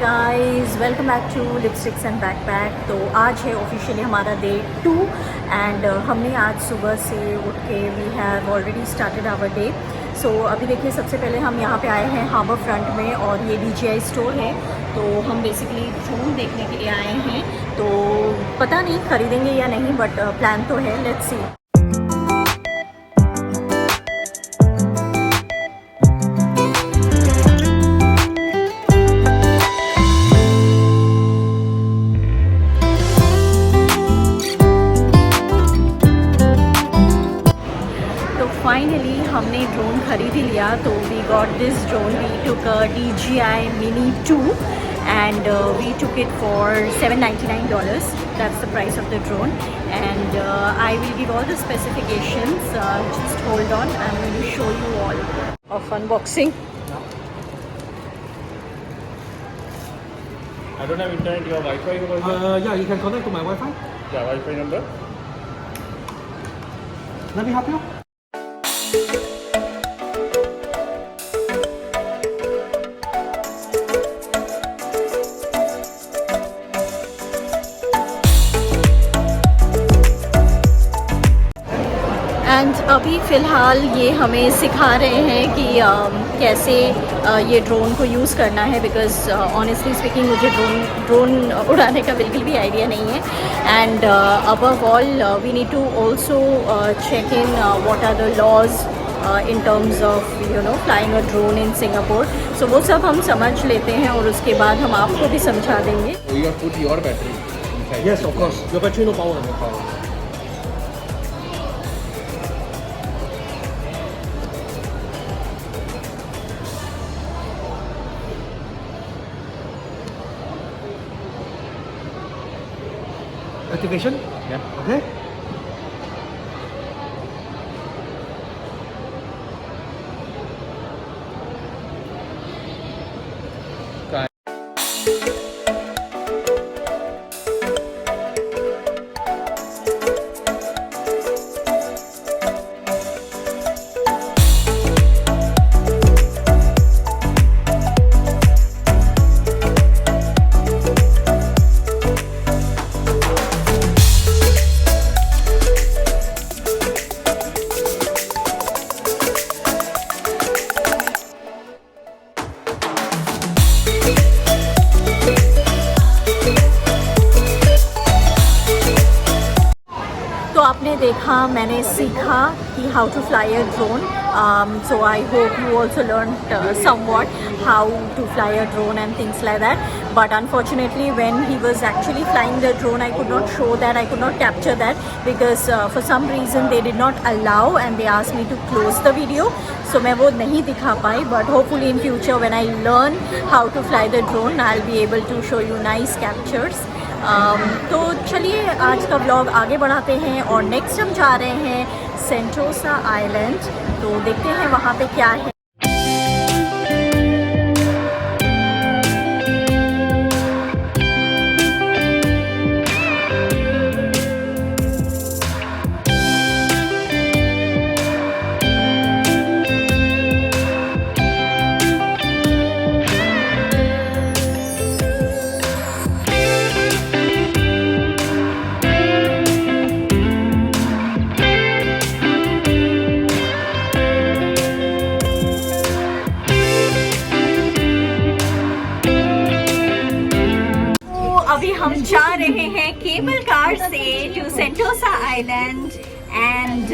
Guys, welcome back to lipsticks and backpack. तो आज है ऑफिशियली हमारा डे 2 एंड हमने आज सुबह से उठ के we have already started our day. So अभी देखिए, सबसे पहले हम यहाँ पे आए हैं हार्बर फ्रंट में और ये DJI स्टोर है। तो हम बेसिकली ड्रोन देखने के लिए आए हैं। तो पता नहीं ख़रीदेंगे या नहीं, बट प्लान तो है, लेट्स सी। फाइनली हमने ड्रोन खरीद ही लिया। तो we got this drone, we took DJI Mini 2 and we took it for $799. That's the price of the drone, and I will give all the specifications. Just hold on, I'm going to show you all of unboxing. I don't have internet. You have Wi-Fi over here? Yeah, you can connect to my Wi-Fi. Yeah, Wi-Fi number. Let me help you. And अभी फ़िलहाल ये हमें सिखा रहे हैं कि कैसे ये ड्रोन को यूज़ करना है, बिकॉज़ ऑनेस्टली स्पीकिंग मुझे ड्रोन उड़ाने का बिल्कुल भी आइडिया नहीं है। And above all we need to also check in what are the laws in terms of flying a drone in Singapore. So वो सब हम समझ लेते हैं और उसके बाद हम आपको भी समझा देंगे। You have put your battery inside. Yes, of course. Your battery no power. No power. Activation? Yeah. Okay. तो आपने देखा, मैंने सीखा कि how to fly a drone. So I hope you also learn somewhat how to fly a drone and things like that. But unfortunately when he was actually flying the drone, I could not show that, I could not capture that, because for some reason they did not allow and they asked me to close the video. So मैं वो नहीं दिखा पाई, but hopefully in future when I learn how to fly the drone, I'll be able to show you nice captures. तो चलिए आज का vlog आगे बढ़ाते हैं और नेक्स्ट हम जा रहे हैं सेंटोसा आइलैंड। तो देखते हैं वहाँ पे क्या है। अभी हम जा रहे हैं केबल कार से to Sentosa island and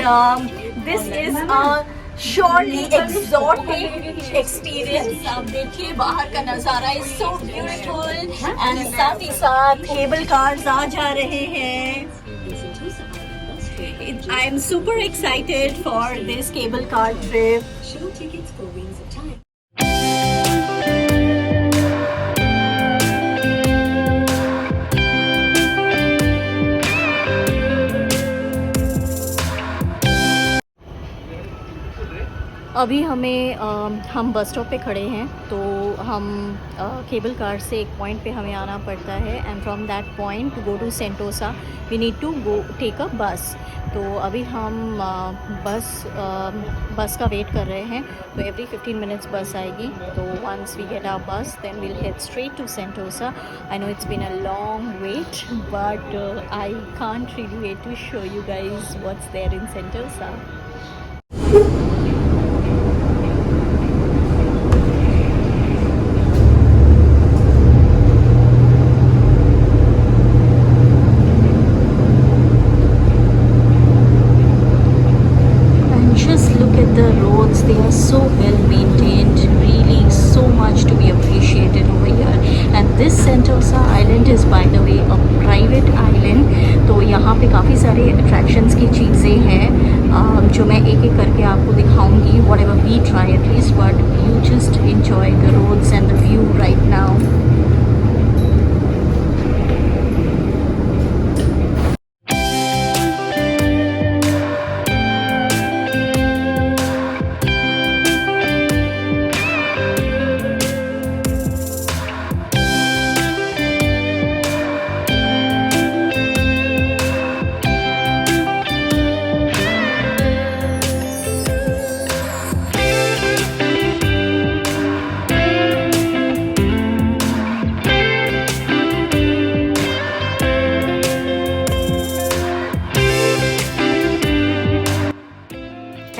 this is a surely exotic experience. आप देखिए बाहर का नज़ारा इज सो ब्यूटीफुल एंड साथ ही साथ केबल कार्स आ जा रहे हैं। I am super excited for this cable car trip. अभी हमें हम बस स्टॉप पे खड़े हैं, तो हम केबल कार से एक पॉइंट पे हमें आना पड़ता है and from that point to go to Sentosa we need to go take a bus. तो अभी हम बस का वेट कर रहे हैं। तो एवरी 15 मिनट्स बस आएगी, तो once we get our bus then we'll head straight to Sentosa. I know it's been a long wait but I can't really wait to show you guys what's there in Sentosa. Just look at the roads, they are so well maintained, really so much to be appreciated over here. And this Sentosa island is by the way a private island, तो यहाँ पे काफ़ी सारे attractions की चीज़ें हैं जो मैं एक एक करके आपको दिखाऊंगी, whatever we try at least, but you just enjoy the roads and the view right now.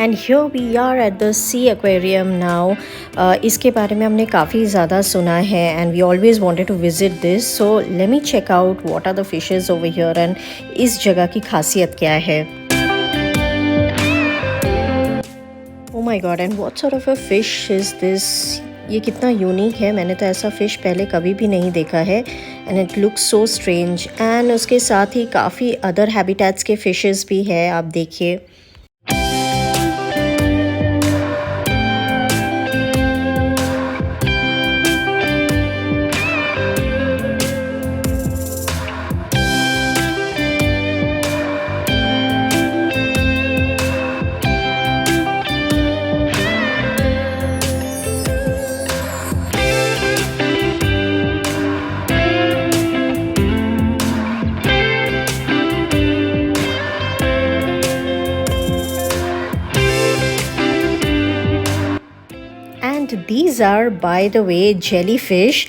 And here we are at the sea aquarium now. इसके बारे में हमने काफ़ी ज़्यादा सुना है and we always wanted to visit this, so let me check out what are the fishes over here and इस जगह की खासियत क्या है। Oh my God, and what sort of a fish is this? ये कितना यूनिक है, मैंने तो ऐसा फ़िश पहले कभी भी नहीं देखा है and it looks so strange. And उसके साथ ही काफ़ी अदर हैबिटेट्स के फिशेस भी है, आप देखिए। These are by the way jellyfish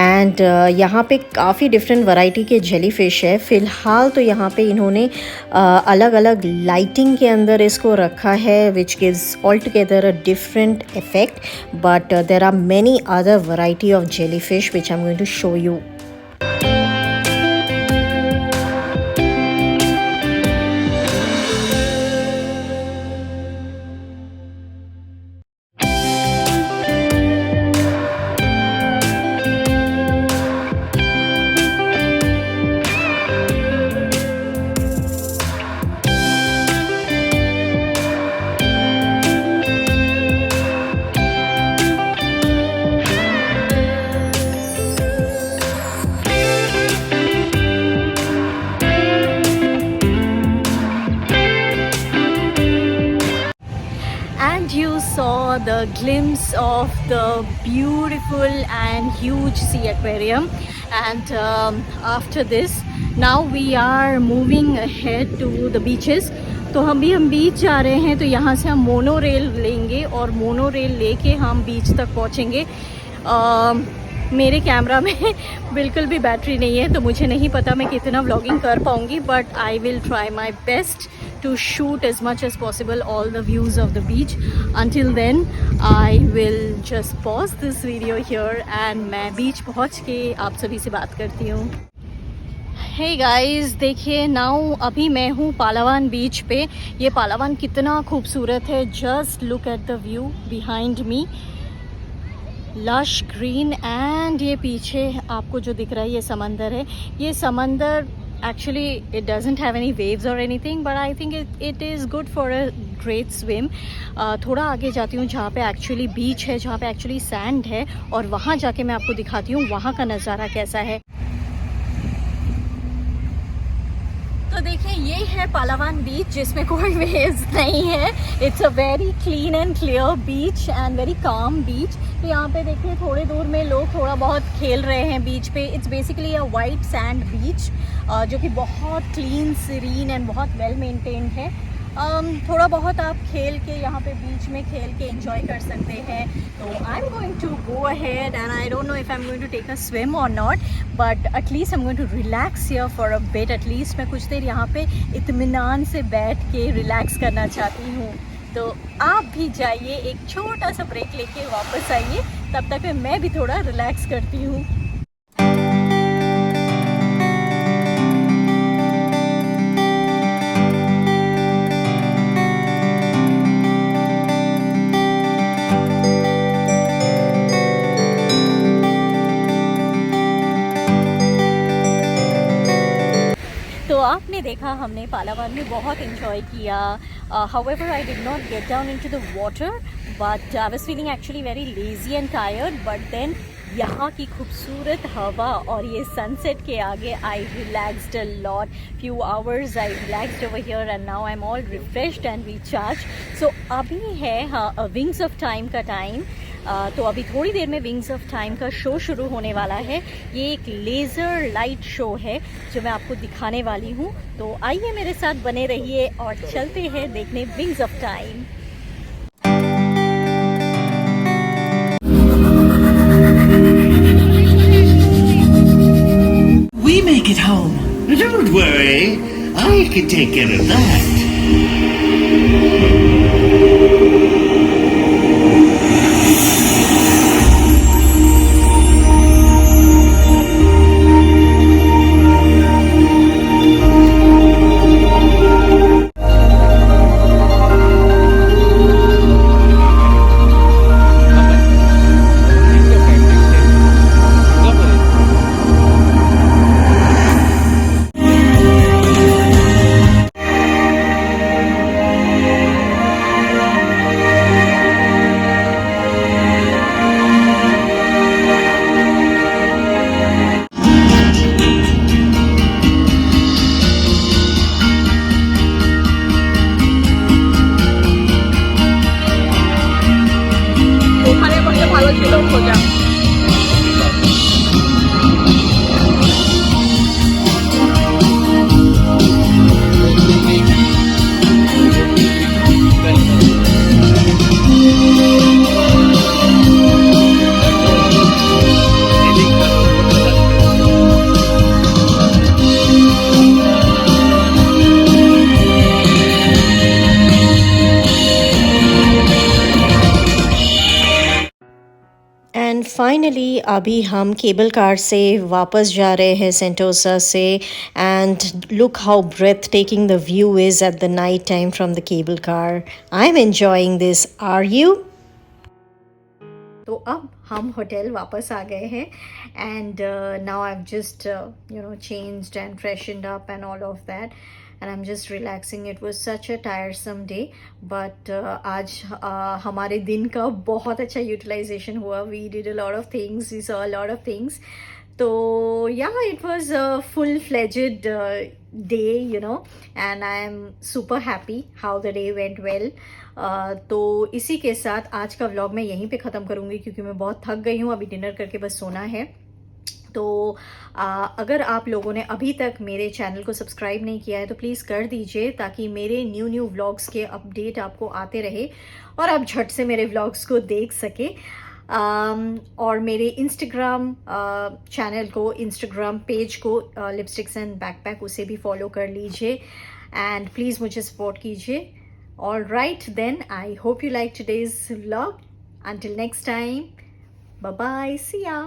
and यहाँ पे काफ़ी डिफरेंट वैरायटी के जेलीफिश है। फ़िलहाल तो यहाँ पे इन्होंने अलग अलग लाइटिंग के अंदर इसको रखा है which gives altogether a different effect, but there are many other variety of jellyfish which I'm going to show you. You saw the glimpse of the beautiful and huge sea aquarium, and after this now we are moving ahead to the beaches. तो हम बीच जा रहे हैं, तो यहाँ से हम mono rail लेंगे और मोनो रेल लेके हम बीच तक पहुँचेंगे। मेरे कैमरा में बिल्कुल भी बैटरी नहीं है, तो मुझे नहीं पता मैं कितना व्लॉगिंग कर पाऊँगी, but I will try my best to shoot as much as possible all the views of the beach. Until then I will just pause this video here and मैं बीच पहुँच के आप सभी से बात करती हूँ। Hey guys, देखिए नाउ अभी मैं हूँ पालावान बीच पे। ये पालावान कितना खूबसूरत है, just look at the view behind me, lush green. And ये पीछे आपको जो दिख रहा है ये समंदर है। ये समंदर actually it doesn't have any waves or anything, but I think it is good for a great swim. थोड़ा आगे जाती हूँ जहाँ पे एक्चुअली बीच है, जहाँ पे एक्चुअली सैंड है, और वहाँ जाके मैं आपको दिखाती हूँ वहाँ का नज़ारा कैसा है। तो देखिए ये है पालावान बीच जिसमें कोई वेव्स नहीं है. It's a very clean and clear beach and very calm beach. तो यहाँ पे देखिए थोड़ी दूर में लोग थोड़ा बहुत खेल रहे हैं बीच पे. It's basically a white sand beach जो कि बहुत क्लीन, सीरीन एंड बहुत वेल मेंटेन्ड है. थोड़ा बहुत आप खेल के यहाँ पे बीच में खेल के एंजॉय कर सकते हैं. तो I am going to go ahead and I don't know if I am going to take a swim or not, but at least I am going to relax here for a bit. At least मैं कुछ देर यहाँ पे इत्मीनान से बैठ के relax करना चाहती हूँ. तो आप भी जाइए, एक छोटा सा ब्रेक लेके वापस आइए. तब तक मैं भी थोड़ा रिलैक्स करती हूँ. तो आपने देखा हमने पालावान में बहुत इन्जॉय किया. However, I did not get down into the water, but I was feeling actually very lazy and tired. But then यहाँ की खूबसूरत हवा और ये सनसेट के आगे I relaxed a lot. Few hours I relaxed over here and now I'm all refreshed and recharged. So अभी है विंग्स ऑफ टाइम का टाइम. तो अभी थोड़ी देर में विंग्स ऑफ टाइम का शो शुरू होने वाला है. ये एक लेज़र लाइट शो है जो मैं आपको दिखाने वाली हूँ. तो आइए मेरे साथ बने रहिए और चलते हैं देखने wings of time. We make it home. Don't worry, I can take care of that. And finally अभी हम केबल कार से वापस जा रहे हैं सेंटोसा से. And look how breathtaking the view is at the night time from the cable car. I am enjoying this. Are you? तो अब हम होटल वापस आ गए हैं and now I have just changed and freshened up and all of that and I'm just relaxing. It was such a tiresome day, but आज हमारे दिन का बहुत अच्छा utilization हुआ. We did a lot of things, we saw a lot of things. तो yeah, it was a full-fledged day, and I am super happy how the day went well. तो इसी के साथ आज का व्लॉग मैं यहीं पे ख़त्म करूँगी क्योंकि मैं बहुत थक गई हूँ. अभी डिनर करके बस सोना है. तो अगर आप लोगों ने अभी तक मेरे चैनल को सब्सक्राइब नहीं किया है तो प्लीज़ कर दीजिए ताकि मेरे न्यू व्लॉग्स के अपडेट आपको आते रहे और आप झट से मेरे व्लॉग्स को देख सके. और मेरे इंस्टाग्राम चैनल को, इंस्टाग्राम पेज को, लिपस्टिक्स एंड बैकपैक, उसे भी फॉलो कर लीजिए एंड प्लीज़ मुझे सपोर्ट कीजिए. All right then, I hope you like today's vlog. Until next time, bye bye, see ya.